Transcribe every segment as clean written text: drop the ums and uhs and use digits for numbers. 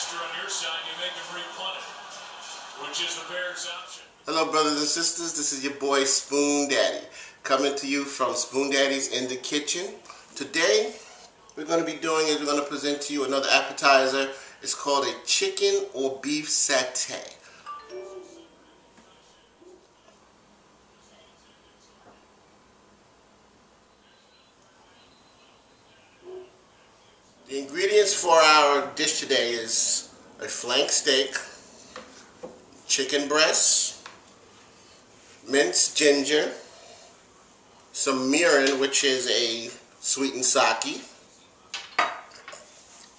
master on your side, you make him repunt it, which is the Bears' option. Hello, brothers and sisters. This is your boy Spoon Daddy, coming to you from Spoon Daddy's in the Kitchen. Today, we're going to be doing is we're going to present to you another appetizer. It's called a chicken or beef satay. The ingredients for our dish today is a flank steak, chicken breast, minced ginger, some mirin, which is a sweetened sake,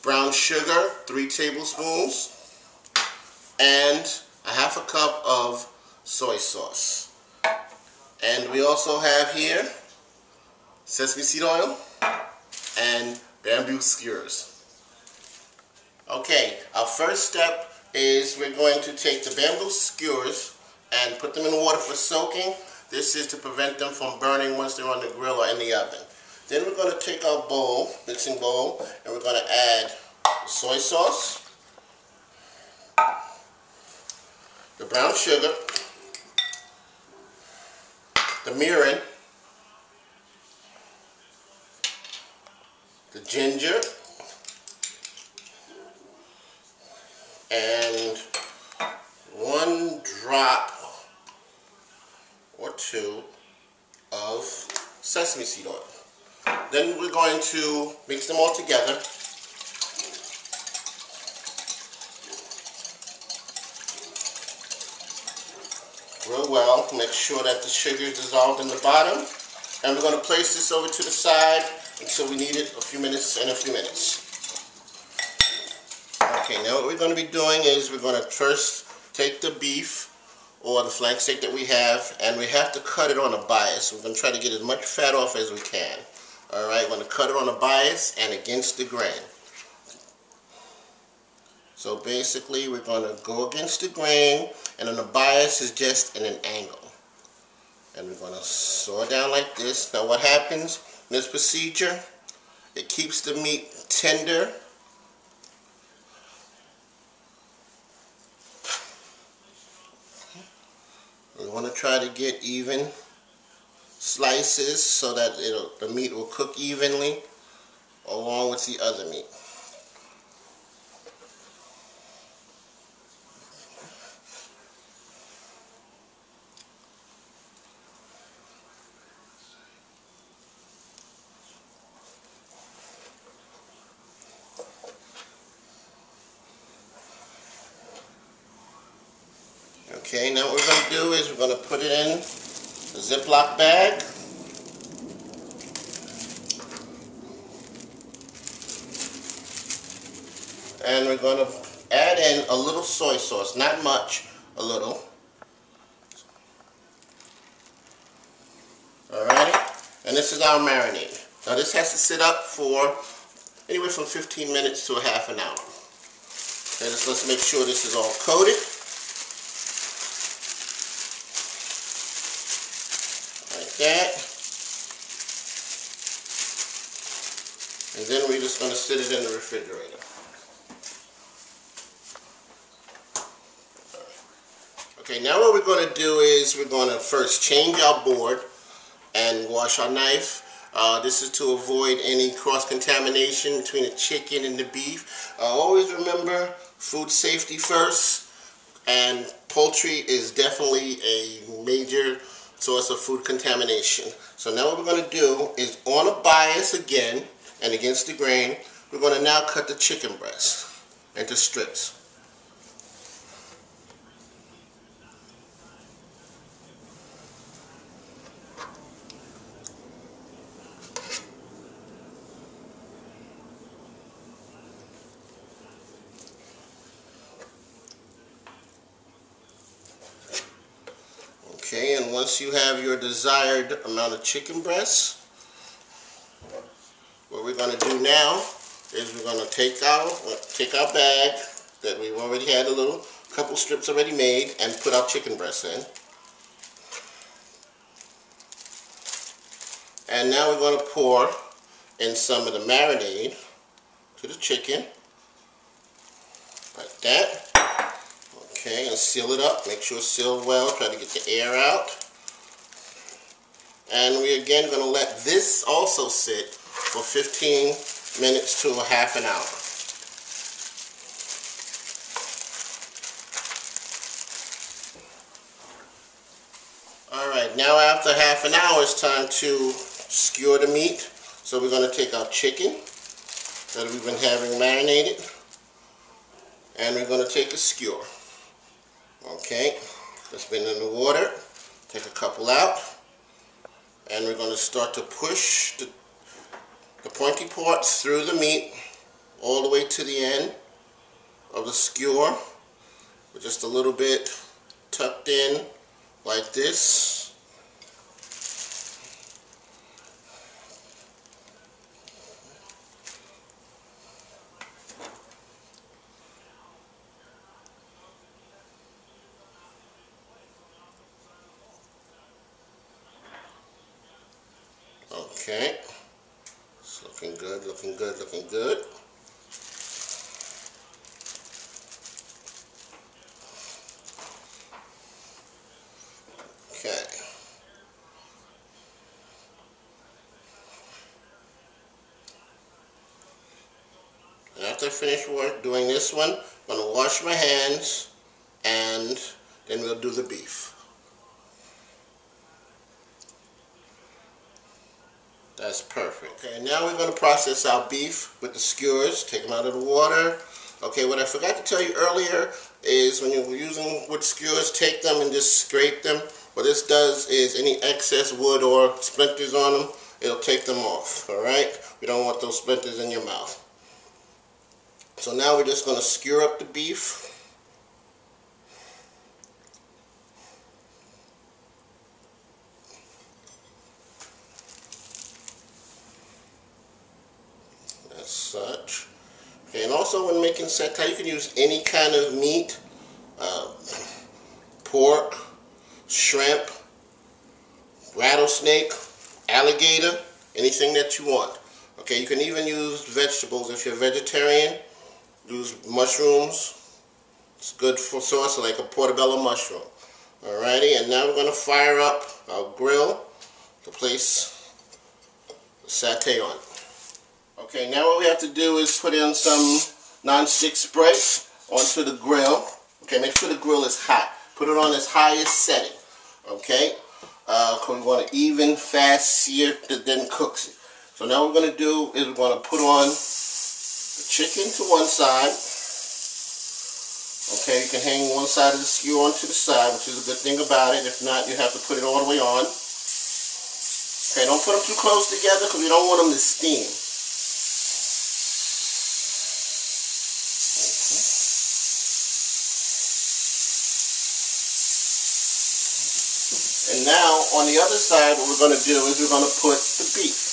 brown sugar, 3 tablespoons, and a half a cup of soy sauce. And we also have here sesame seed oil and bamboo skewers. Okay, our first step is we're going to take the bamboo skewers and put them in water for soaking. This is to prevent them from burning once they're on the grill or in the oven. Then we're going to take our bowl, mixing bowl, and we're going to add the soy sauce, the brown sugar, the mirin, the ginger, and 1 drop or 2 of sesame seed oil. Then we're going to mix them all together. Real well. Make sure that the sugar is dissolved in the bottom. And we're going to place this over to the side until we need it a few minutes. Okay, now what we're going to be doing is we're going to first take the beef or the flank steak that we have, and we have to cut it on a bias. We're going to try to get as much fat off as we can. Alright, we're going to cut it on a bias and against the grain. So basically we're going to go against the grain, and then the bias is just in an angle. And we're going to saw it down like this. Now what happens in this procedure, it keeps the meat tender. We want to try to get even slices so that the meat will cook evenly along with the other meat. Okay, now what we're going to do is we're going to put it in a Ziploc bag. And we're going to add in a little soy sauce, not much, a little. Alrighty, and this is our marinade. Now this has to sit up for anywhere from 15 minutes to a half an hour. Okay, let's make sure this is all coated. Like that. And then we're just going to sit it in the refrigerator. Okay, now what we're going to do is we're going to first change our board and wash our knife. This is to avoid any cross-contamination between the chicken and the beef. Always remember food safety first, and poultry is definitely a major source of food contamination. So now what we're going to do is on a bias again and against the grain, we're going to now cut the chicken breast into strips. Okay, and once you have your desired amount of chicken breasts, what we're going to do now is we're going to take our bag that we've already had a couple strips already made and put our chicken breasts in. And now we're going to pour in some of the marinade to the chicken, that. Okay, and seal it up. Make sure it's sealed well. Try to get the air out. And we're again going to let this also sit for 15 minutes to a half an hour. Alright, now after half an hour it's time to skewer the meat. So we're going to take our chicken that we've been having marinated, and we're going to take a skewer. Okay, that's been in the water. Take a couple out, and we're going to start to push the pointy parts through the meat all the way to the end of the skewer, with just a little bit tucked in like this. Okay, it's looking good, looking good, looking good. Okay. And after I finish doing this one, I'm going to wash my hands, and then we'll do the beef. That's perfect. Okay, now we're going to process our beef with the skewers. Take them out of the water. Okay, what I forgot to tell you earlier is when you're using wood skewers, take them and just scrape them. What this does is any excess wood or splinters on them, it'll take them off. Alright? We don't want those splinters in your mouth. So now we're just going to skewer up the beef. As such. Okay, and also when making satay, you can use any kind of meat, pork, shrimp, rattlesnake, alligator, anything that you want. Okay, you can even use vegetables if you're vegetarian. Use mushrooms. It's good for sauce, like a portobello mushroom. Alrighty, and now we're going to fire up our grill to place the satay on. Okay, now what we have to do is put in some non-stick spray onto the grill. Okay, make sure the grill is hot. Put it on its highest setting. Okay, because we want an even, fast sear that then cooks it. So now what we're going to do is we're going to put on the chicken to one side. Okay, you can hang one side of the skewer onto the side, which is a good thing about it. If not, you have to put it all the way on. Okay, don't put them too close together because we don't want them to steam. And now, on the other side, what we're going to do is we're going to put the beef.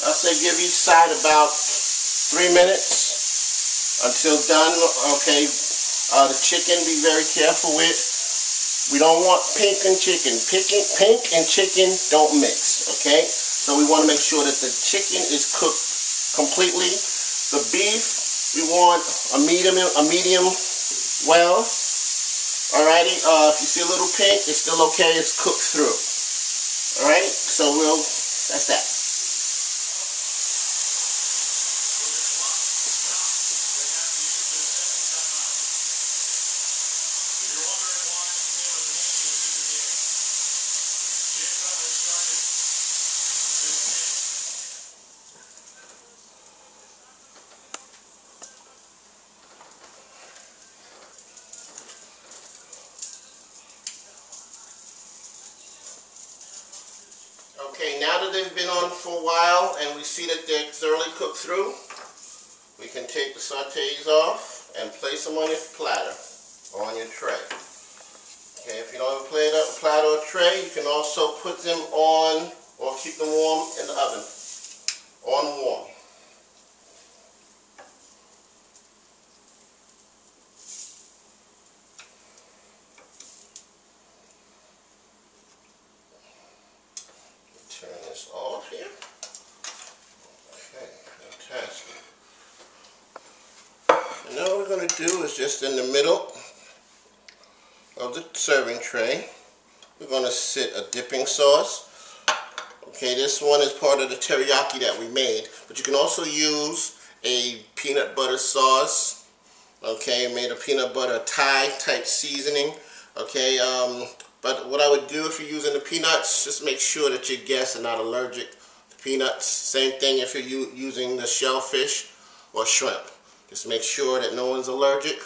I'll say give each side about 3 minutes until done. Okay, the chicken, be very careful with. We don't want pink and chicken. Pink and chicken don't mix. Okay, so we want to make sure that the chicken is cooked completely. The beef, we want a medium well. Alrighty, if you see a little pink, it's still okay. It's cooked through. Alright, so that's that. Okay, now that they've been on for a while and we see that they're thoroughly cooked through, we can take the sautés off. and place them on your platter or on your tray. Okay, if you don't have a platter or tray, you can also put them on or keep them warm in the oven. On warm. Turn this off here. Okay, fantastic. And now what we're going to do is just in the middle of the serving tray, we're going to sit a dipping sauce. Okay, this one is part of the teriyaki that we made, but you can also use a peanut butter sauce. Okay, made of peanut butter Thai type seasoning. Okay, but what I would do if you're using the peanuts, just make sure that your guests are not allergic to peanuts. Same thing if you're using the shellfish or shrimp. Just make sure that no one's allergic,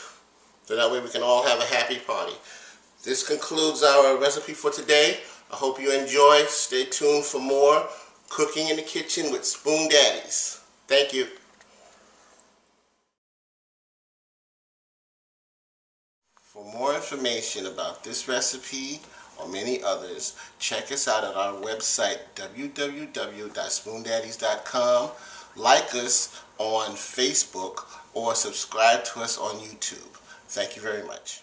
so that way we can all have a happy party. This concludes our recipe for today. I hope you enjoy. Stay tuned for more cooking in the kitchen with Spoon Daddies. Thank you. For more information about this recipe or many others, check us out at our website www.spoondaddies.com. Like us on Facebook or subscribe to us on YouTube. Thank you very much.